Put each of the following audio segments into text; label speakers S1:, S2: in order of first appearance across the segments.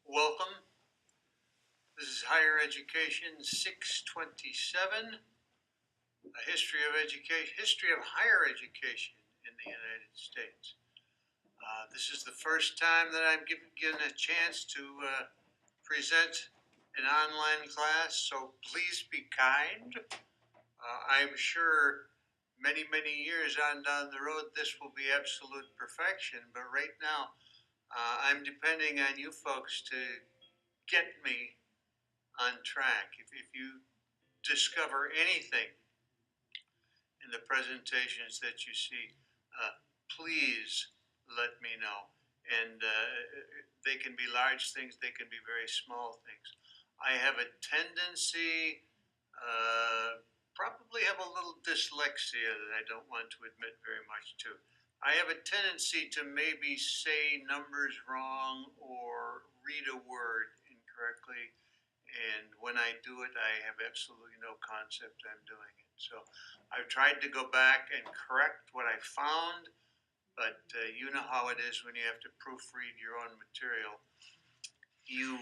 S1: Welcome. This is Higher Education 627, a history of education, history of higher education in the United States. This is the first time that I'm given a chance to present an online class, so please be kind. I'm sure many years on down the road this will be absolute perfection, but right now I'm depending on you folks to get me on track. If you discover anything in the presentations that you see, please let me know. And they can be large things, they can be very small things. I have a tendency, probably have a little dyslexia that I don't want to admit very much to. I have a tendency to maybe say numbers wrong or read a word incorrectly. And when I do it, I have absolutely no concept I'm doing it. So I've tried to go back and correct what I found, but you know how it is when you have to proofread your own material. You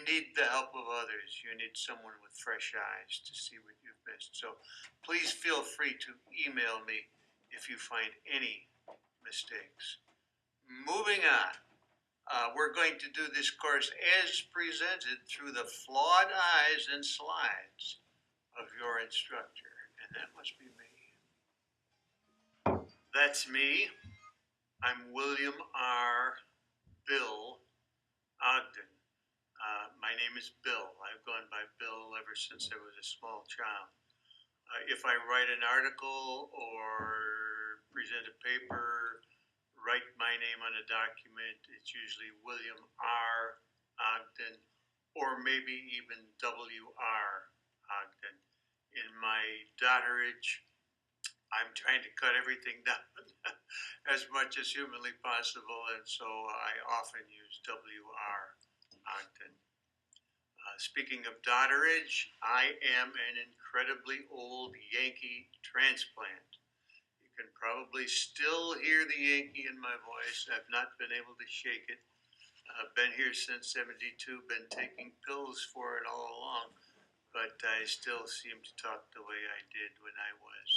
S1: need the help of others. You need someone with fresh eyes to see what you've missed. So please feel free to email me if you find any mistakes. Moving on. We're going to do this course as presented through the flawed eyes and slides of your instructor, and that must be me. That's me. I'm William R. Bill Ogden. My name is Bill. I've gone by Bill ever since I was a small child. If I write an article or present a paper, write my name on a document, it's usually William R. Ogden, or maybe even W.R. Ogden. In my daughterage, I'm trying to cut everything down as much as humanly possible, and so I often use W.R. Ogden. Speaking of daughterage, I am an incredibly old Yankee transplant. You can probably still hear the Yankee in my voice. I've not been able to shake it. I've been here since '72, been taking pills for it all along, but I still seem to talk the way I did when I was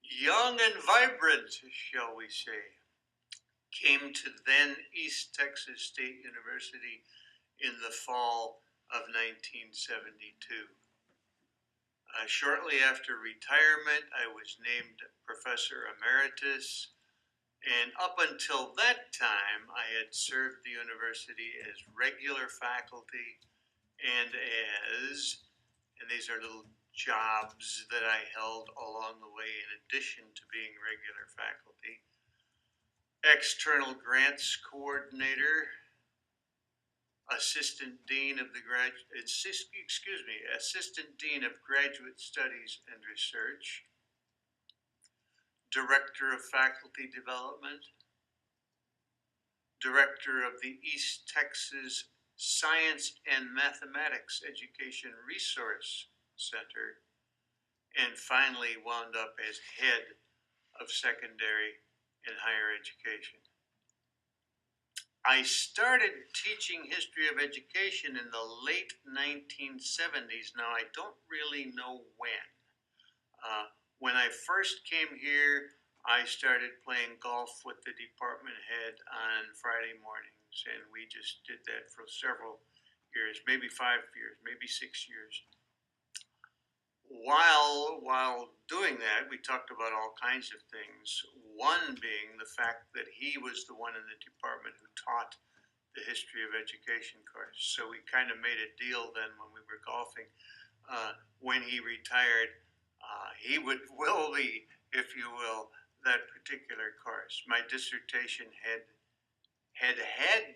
S1: young and vibrant, shall we say. Came to then East Texas State University in the fall of 1972. Shortly after retirement, I was named Professor Emeritus, and up until that time, I had served the university as regular faculty and these are little jobs that I held along the way in addition to being regular faculty, external grants coordinator, Assistant Dean of Graduate Studies and Research, Director of Faculty Development, Director of the East Texas Science and Mathematics Education Resource Center, and finally wound up as head of secondary and higher education. I started teaching history of education in the late 1970s. Now, I don't really know when. When I first came here, I started playing golf with the department head on Friday mornings, and we just did that for several years, maybe 5 years, maybe 6 years. While doing that, we talked about all kinds of things, one being the fact that he was the one in the department who taught the history of education course. So we kind of made a deal then when we were golfing. When he retired, he will be, if you will, that particular course. My dissertation had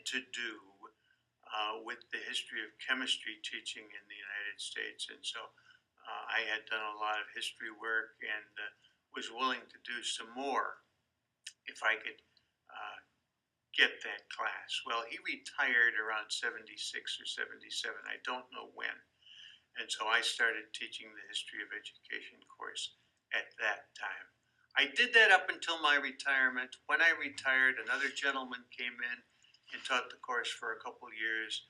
S1: to do with the history of chemistry teaching in the United States, and so I had done a lot of history work and was willing to do some more if I could get that class. Well, he retired around 76 or 77, I don't know when. And so I started teaching the history of education course at that time. I did that up until my retirement. When I retired, another gentleman came in and taught the course for a couple years.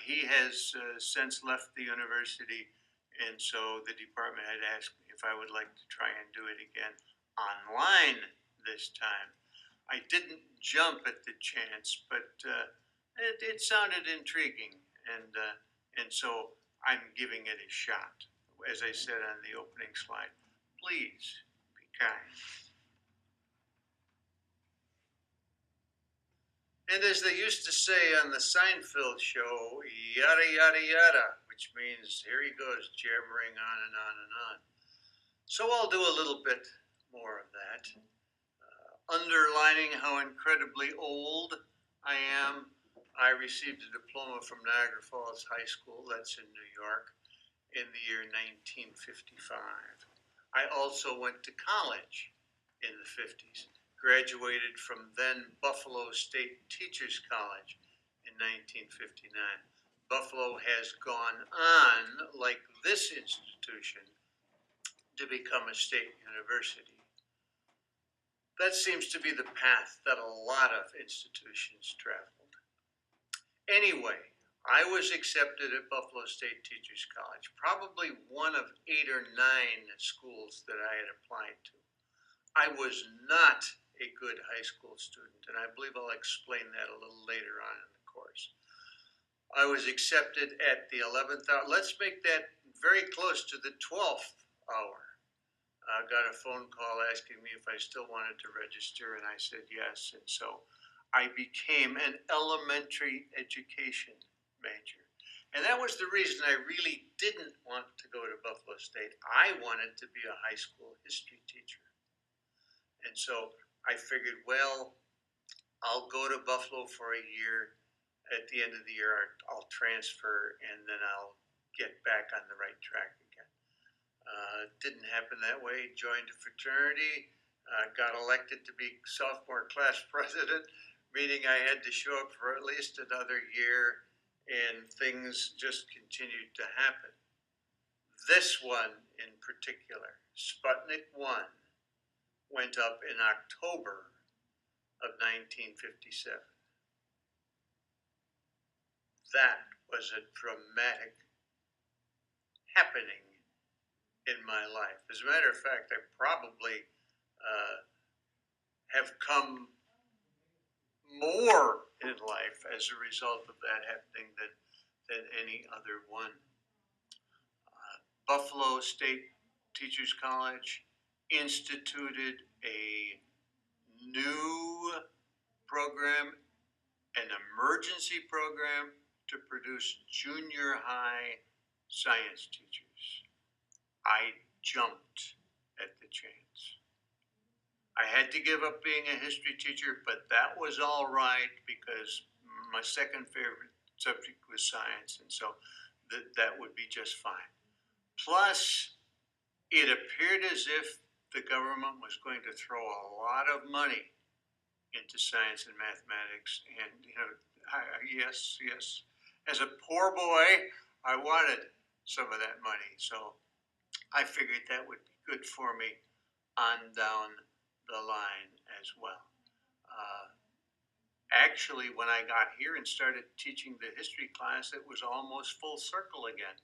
S1: He has since left the university, and so the department had asked me if I would like to try and do it again online this time. I didn't jump at the chance, but it sounded intriguing, and so I'm giving it a shot. As I said on the opening slide, please be kind. And as they used to say on the Seinfeld show, yada yada yada, which means here he goes, jabbering on and on and on. So I'll do a little bit more of that, underlining how incredibly old I am. I received a diploma from Niagara Falls High School, that's in New York, in the year 1955. I also went to college in the 50s, graduated from then Buffalo State Teachers College in 1959. Buffalo has gone on, like this institution, to become a state university. That seems to be the path that a lot of institutions traveled. Anyway, I was accepted at Buffalo State Teachers College, probably one of 8 or 9 schools that I had applied to. I was not a good high school student, and I believe I'll explain that a little later on in the course. I was accepted at the 11th hour. Let's make that very close to the 12th hour. I got a phone call asking me if I still wanted to register, and I said yes. And so I became an elementary education major. And that was the reason I really didn't want to go to Buffalo State. I wanted to be a high school history teacher. And so I figured, well, I'll go to Buffalo for a year. At the end of the year, I'll transfer, and then I'll get back on the right track again. Didn't happen that way. Joined a fraternity, got elected to be sophomore class president, meaning I had to show up for at least another year, and things just continued to happen. This one in particular, Sputnik 1, went up in October of 1957. That was a dramatic happening in my life. As a matter of fact, I probably have come more in life as a result of that happening than any other one. Buffalo State Teachers College instituted a new program, an emergency program to produce junior high science teachers. I jumped at the chance. I had to give up being a history teacher, but that was all right because my second favorite subject was science, and so that would be just fine. Plus, it appeared as if the government was going to throw a lot of money into science and mathematics, and yes, as a poor boy, I wanted some of that money, so I figured that would be good for me on down the line as well. Actually, when I got here and started teaching the history class, it was almost full circle again.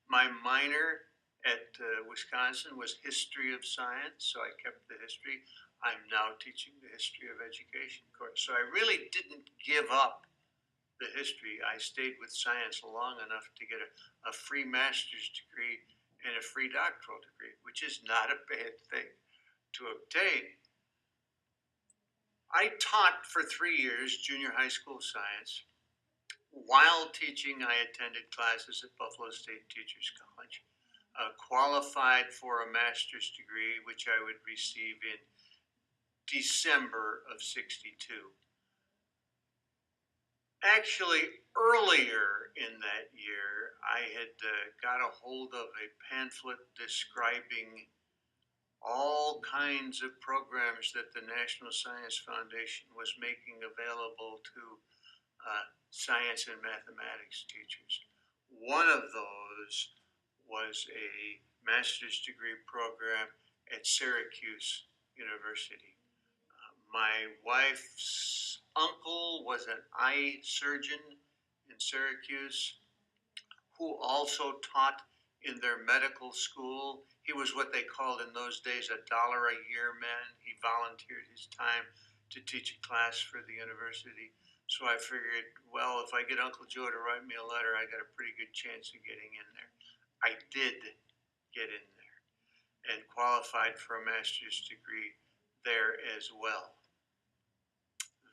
S1: My minor at Wisconsin was history of science, so I kept the history. I'm now teaching the history of education course. So I really didn't give up the history. I stayed with science long enough to get a free master's degree and a free doctoral degree, which is not a bad thing to obtain. I taught for 3 years junior high school science. While teaching, I attended classes at Buffalo State Teachers College, qualified for a master's degree, which I would receive in December of '62. Actually, earlier in that year, I had got a hold of a pamphlet describing all kinds of programs that the National Science Foundation was making available to science and mathematics teachers. One of those was a master's degree program at Syracuse University. My wife's uncle was an eye surgeon in Syracuse who also taught in their medical school. He was what they called in those days $1 a year man. He volunteered his time to teach a class for the university. So I figured, well, if I get Uncle Joe to write me a letter, I got a pretty good chance of getting in there. I did get in there and qualified for a master's degree there as well.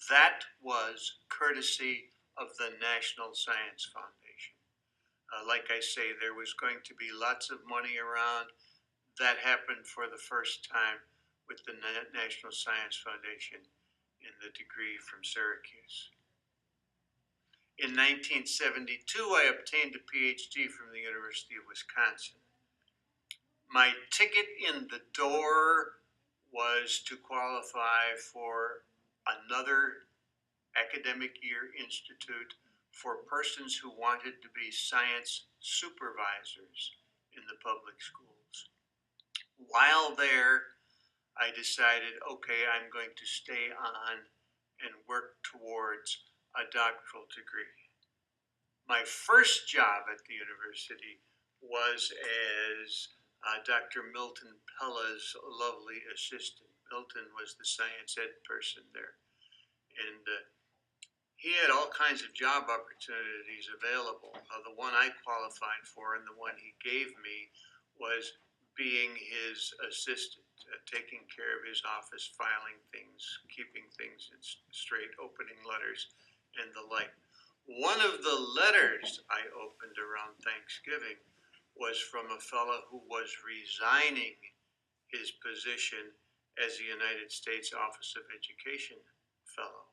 S1: That was courtesy of the National Science Foundation. Like I say, there was going to be lots of money around. That happened for the first time with the National Science Foundation in the degree from Syracuse. In 1972, I obtained a PhD from the University of Wisconsin. My ticket in the door was to qualify for another academic year institute for persons who wanted to be science supervisors in the public schools. While there, I decided, okay, I'm going to stay on and work towards a doctoral degree. My first job at the university was as Dr. Milton Pella's lovely assistant. Milton was the science ed person there. And he had all kinds of job opportunities available. The one I qualified for and the one he gave me was being his assistant, taking care of his office, filing things, keeping things straight, opening letters, and the like. One of the letters I opened around Thanksgiving was from a fellow who was resigning his position as the United States Office of Education fellow.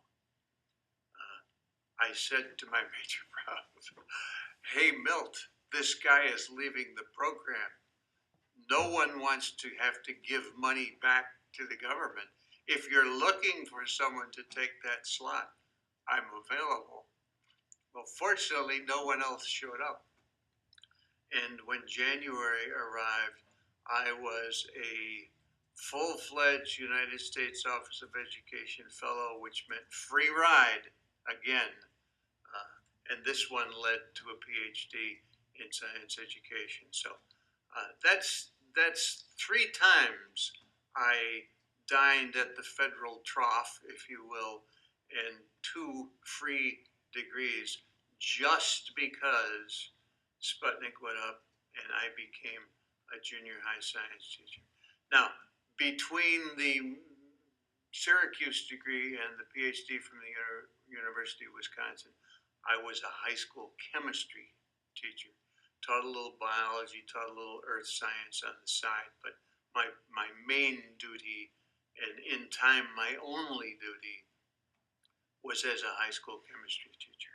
S1: I said to my major provost, hey Milt, this guy is leaving the program. No one wants to have to give money back to the government. If you're looking for someone to take that slot, I'm available. Well, fortunately, no one else showed up. And when January arrived, I was a full-fledged United States Office of Education fellow, which meant free ride again. And this one led to a PhD in science education. So that's 3 times I dined at the federal trough, if you will, and 2 free degrees just because Sputnik went up and I became a junior high science teacher. Now, between the Syracuse degree and the PhD from the University of Wisconsin, I was a high school chemistry teacher. Taught a little biology, taught a little earth science on the side, but my main duty, and in time my only duty, was as a high school chemistry teacher.